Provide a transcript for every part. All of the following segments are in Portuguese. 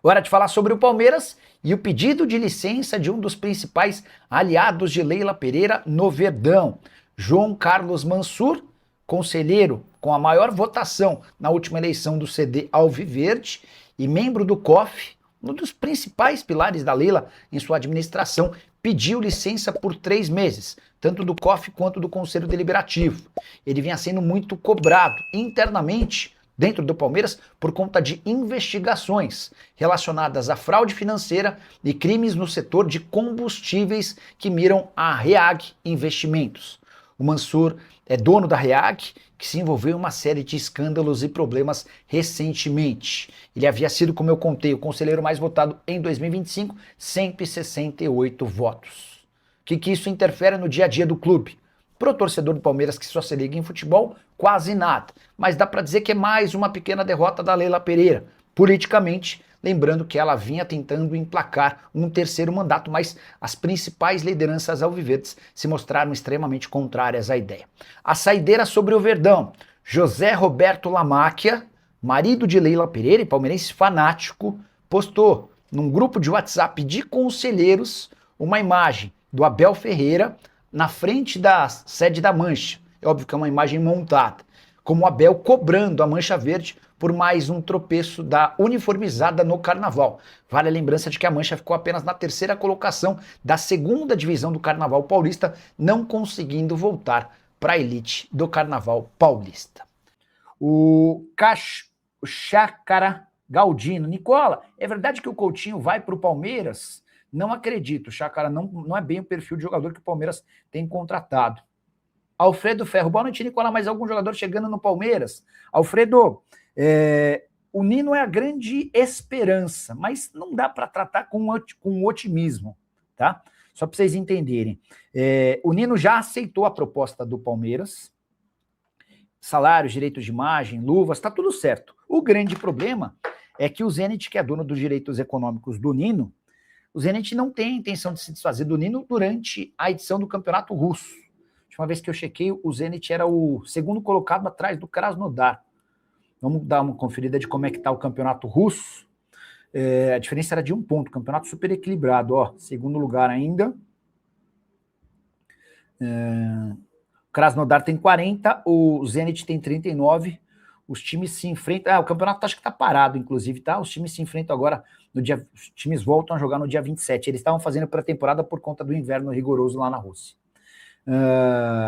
Hora de falar sobre o Palmeiras e o pedido de licença de um dos principais aliados de Leila Pereira no Verdão. João Carlos Mansur, conselheiro com a maior votação na última eleição do CD Alviverde e membro do COF, um dos principais pilares da Leila em sua administração, pediu licença por 3 meses, tanto do COF quanto do Conselho Deliberativo. Ele vinha sendo muito cobrado internamente dentro do Palmeiras por conta de investigações relacionadas à fraude financeira e crimes no setor de combustíveis que miram a REAG Investimentos. O Mansur é dono da REAG, que se envolveu em uma série de escândalos e problemas recentemente. Ele havia sido, como eu contei, o conselheiro mais votado em 2025, 168 votos. O que isso interfere no dia a dia do clube? Para o torcedor do Palmeiras que só se liga em futebol, quase nada. Mas dá para dizer que é mais uma pequena derrota da Leila Pereira, politicamente, lembrando que ela vinha tentando emplacar um terceiro mandato, mas as principais lideranças alviverdes se mostraram extremamente contrárias à ideia. A saideira sobre o Verdão: José Roberto Lamáquia, marido de Leila Pereira e palmeirense fanático, postou num grupo de WhatsApp de conselheiros uma imagem do Abel Ferreira na frente da sede da Mancha. É óbvio que é uma imagem montada, como o Abel cobrando a Mancha Verde por mais um tropeço da uniformizada no Carnaval. Vale a lembrança de que a Mancha ficou apenas na 3ª colocação da 2ª divisão do Carnaval Paulista, não conseguindo voltar para a elite do Carnaval Paulista. O Chácara Galdino: Nicola, é verdade que o Coutinho vai para o Palmeiras? Não acredito, Chácara não é bem o perfil de jogador que o Palmeiras tem contratado. Alfredo Ferro: boa noite, Nicola, mais algum jogador chegando no Palmeiras? Alfredo, o Nino é a grande esperança, mas não dá para tratar com otimismo, tá? Só para vocês entenderem. O Nino já aceitou a proposta do Palmeiras, salários, direitos de imagem, luvas, tá tudo certo. O grande problema é que o Zenit, que é dono dos direitos econômicos do Nino, o Zenit não tem a intenção de se desfazer do Nino durante a edição do Campeonato Russo. A última vez que eu chequei, o Zenit era o 2º colocado atrás do Krasnodar. Vamos dar uma conferida de como é que está o Campeonato Russo. A diferença era de 1 ponto, campeonato super equilibrado. Ó, 2º lugar ainda. O Krasnodar tem 40, o Zenit tem 39. Os times se enfrentam. O campeonato acho que está parado, inclusive, tá? Os times se enfrentam agora no dia. Os times voltam a jogar no dia 27. Eles estavam fazendo pré-temporada por conta do inverno rigoroso lá na Rússia.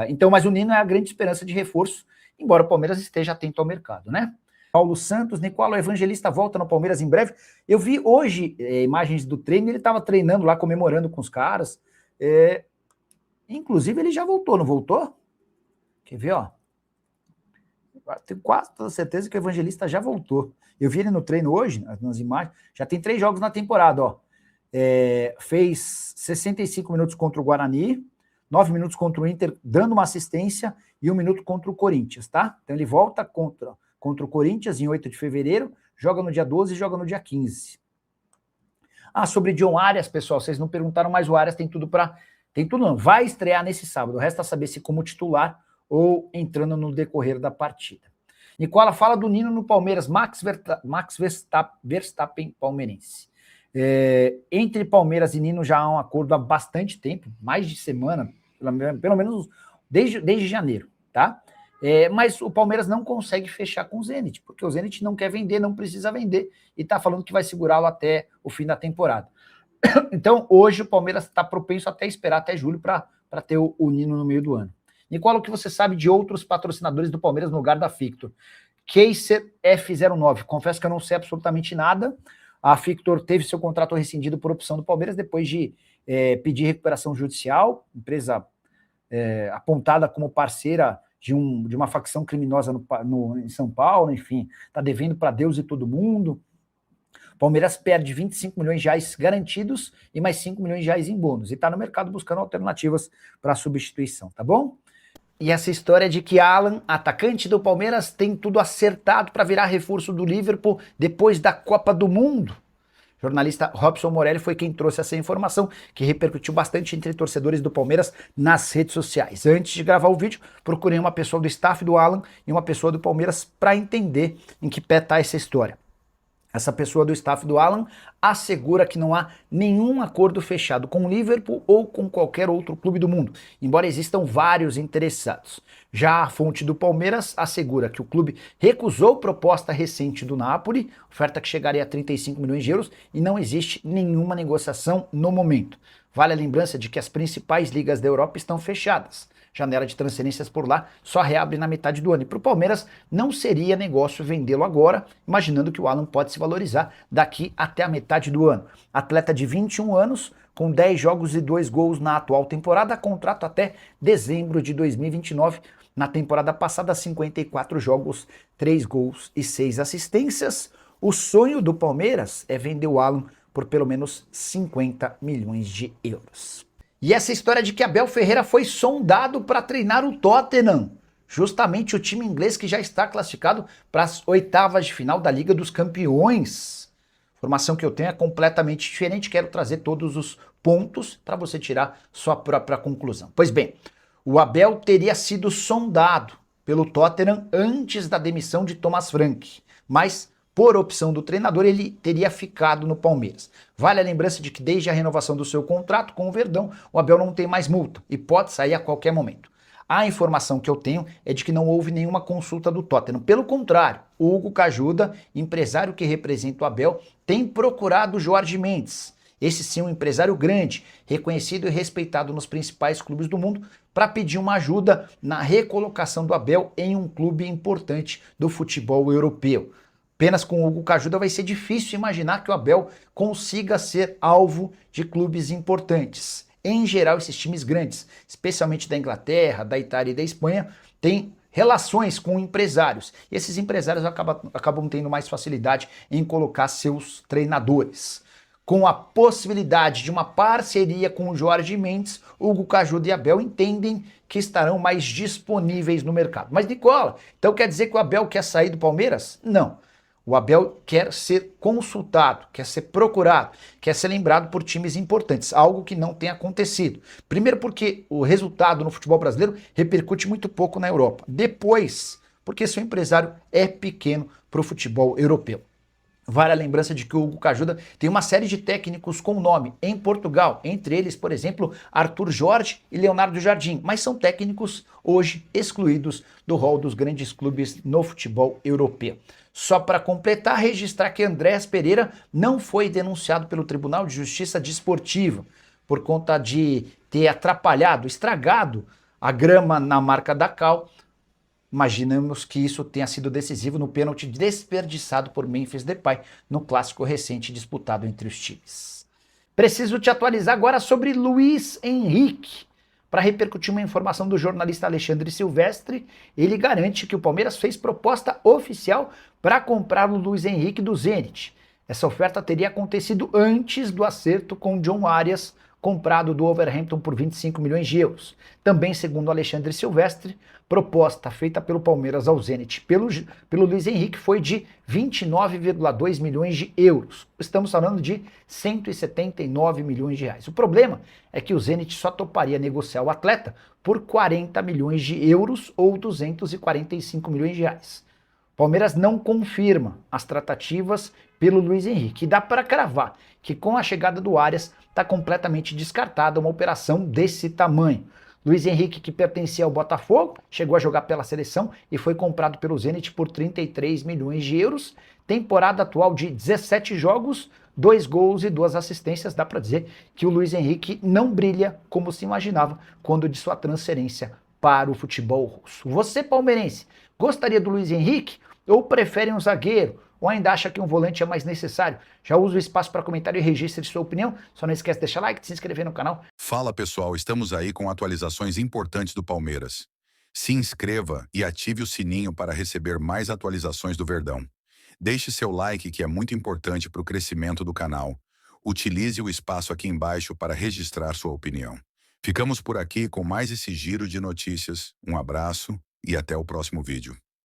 Então, mas o Nino é a grande esperança de reforço, embora o Palmeiras esteja atento ao mercado, né? Paulo Santos: Nicola, o Evangelista volta no Palmeiras em breve. Eu vi hoje imagens do treino, ele estava treinando lá, comemorando com os caras. Inclusive, ele já voltou, não voltou? Quer ver, ó? Tenho quase toda certeza que o Evangelista já voltou. Eu vi ele no treino hoje, nas imagens. Já tem 3 jogos na temporada, ó. Fez 65 minutos contra o Guarani, 9 minutos contra o Inter, dando uma assistência, e 1 minuto contra o Corinthians, tá? Então ele volta contra o Corinthians em 8 de fevereiro, joga no dia 12 e joga no dia 15. Sobre John Arias, pessoal, vocês não perguntaram, mas o Arias tem tudo não, vai estrear nesse sábado. Resta saber se como titular ou entrando no decorrer da partida. Nicola, fala do Nino no Palmeiras. Max Verstappen palmeirense. Entre Palmeiras e Nino já há um acordo há bastante tempo, mais de semana, pelo menos desde janeiro, tá? Mas o Palmeiras não consegue fechar com o Zenit, porque o Zenit não quer vender, não precisa vender, e tá falando que vai segurá-lo até o fim da temporada. Então, hoje o Palmeiras está propenso até esperar até julho para ter o Nino no meio do ano. Nicola, o que você sabe de outros patrocinadores do Palmeiras no lugar da Fictor? Caser F09. Confesso que eu não sei absolutamente nada. A Fictor teve seu contrato rescindido por opção do Palmeiras depois de pedir recuperação judicial, empresa apontada como parceira de uma facção criminosa em São Paulo, enfim, está devendo para Deus e todo mundo. O Palmeiras perde 25 milhões de reais garantidos e mais 5 milhões de reais em bônus. E está no mercado buscando alternativas para substituição, tá bom? E essa história de que Alan, atacante do Palmeiras, tem tudo acertado para virar reforço do Liverpool depois da Copa do Mundo. O jornalista Robson Morelli foi quem trouxe essa informação, que repercutiu bastante entre torcedores do Palmeiras nas redes sociais. Antes de gravar o vídeo, procurei uma pessoa do staff do Alan e uma pessoa do Palmeiras para entender em que pé está essa história. Essa pessoa do staff do Alan assegura que não há nenhum acordo fechado com o Liverpool ou com qualquer outro clube do mundo, embora existam vários interessados. Já a fonte do Palmeiras assegura que o clube recusou proposta recente do Napoli, oferta que chegaria a 35 milhões de euros, e não existe nenhuma negociação no momento. Vale a lembrança de que as principais ligas da Europa estão fechadas. Janela de transferências por lá só reabre na metade do ano. E para o Palmeiras não seria negócio vendê-lo agora, imaginando que o Alan pode se valorizar daqui até a metade do ano. Atleta de 21 anos, com 10 jogos e 2 gols na atual temporada, contrato até dezembro de 2029. Na temporada passada, 54 jogos, 3 gols e 6 assistências. O sonho do Palmeiras é vender o Alan por pelo menos 50 milhões de euros. E essa história de que Abel Ferreira foi sondado para treinar o Tottenham, justamente o time inglês que já está classificado para as oitavas de final da Liga dos Campeões. Informação que eu tenho é completamente diferente, quero trazer todos os pontos para você tirar sua própria conclusão. Pois bem, o Abel teria sido sondado pelo Tottenham antes da demissão de Thomas Frank, mas por opção do treinador, ele teria ficado no Palmeiras. Vale a lembrança de que desde a renovação do seu contrato com o Verdão, o Abel não tem mais multa e pode sair a qualquer momento. A informação que eu tenho é de que não houve nenhuma consulta do Tottenham. Pelo contrário, o Hugo Cajuda, empresário que representa o Abel, tem procurado o Jorge Mendes. Esse sim, um empresário grande, reconhecido e respeitado nos principais clubes do mundo, para pedir uma ajuda na recolocação do Abel em um clube importante do futebol europeu. Apenas com o Hugo Cajuda vai ser difícil imaginar que o Abel consiga ser alvo de clubes importantes. Em geral, esses times grandes, especialmente da Inglaterra, da Itália e da Espanha, têm relações com empresários. E esses empresários acabam tendo mais facilidade em colocar seus treinadores. Com a possibilidade de uma parceria com o Jorge Mendes, Hugo Cajuda e Abel entendem que estarão mais disponíveis no mercado. Mas, Nicola, então quer dizer que o Abel quer sair do Palmeiras? Não. O Abel quer ser consultado, quer ser procurado, quer ser lembrado por times importantes, algo que não tem acontecido. Primeiro porque o resultado no futebol brasileiro repercute muito pouco na Europa. Depois, porque seu empresário é pequeno para o futebol europeu. Vale a lembrança de que o Hugo Cajuda tem uma série de técnicos com nome em Portugal, entre eles, por exemplo, Arthur Jorge e Leonardo Jardim, mas são técnicos hoje excluídos do rol dos grandes clubes no futebol europeu. Só para completar, registrar que Andrés Pereira não foi denunciado pelo Tribunal de Justiça Desportiva por conta de ter atrapalhado, estragado a grama na marca da Cal. Imaginamos que isso tenha sido decisivo no pênalti desperdiçado por Memphis Depay no clássico recente disputado entre os times. Preciso te atualizar agora sobre Luiz Henrique. Para repercutir uma informação do jornalista Alexandre Silvestre, ele garante que o Palmeiras fez proposta oficial para comprar o Luiz Henrique do Zenit. Essa oferta teria acontecido antes do acerto com John Arias, comprado do Wolverhampton por 25 milhões de euros. Também, segundo Alexandre Silvestre, proposta feita pelo Palmeiras ao Zenit pelo Luiz Henrique foi de 29,2 milhões de euros. Estamos falando de 179 milhões de reais. O problema é que o Zenit só toparia negociar o atleta por 40 milhões de euros ou 245 milhões de reais. Palmeiras não confirma as tratativas pelo Luiz Henrique. E dá para cravar que com a chegada do Arias está completamente descartada uma operação desse tamanho. Luiz Henrique, que pertencia ao Botafogo, chegou a jogar pela seleção e foi comprado pelo Zenit por 33 milhões de euros. Temporada atual de 17 jogos, 2 gols e 2 assistências. Dá para dizer que o Luiz Henrique não brilha como se imaginava quando de sua transferência para o futebol russo. Você, palmeirense, gostaria do Luiz Henrique ou prefere um zagueiro? Ou ainda acha que um volante é mais necessário? Já usa o espaço para comentário e registre sua opinião. Só não esquece de deixar like, de se inscrever no canal. Fala pessoal, estamos aí com atualizações importantes do Palmeiras. Se inscreva e ative o sininho para receber mais atualizações do Verdão. Deixe seu like, que é muito importante para o crescimento do canal. Utilize o espaço aqui embaixo para registrar sua opinião. Ficamos por aqui com mais esse giro de notícias. Um abraço e até o próximo vídeo.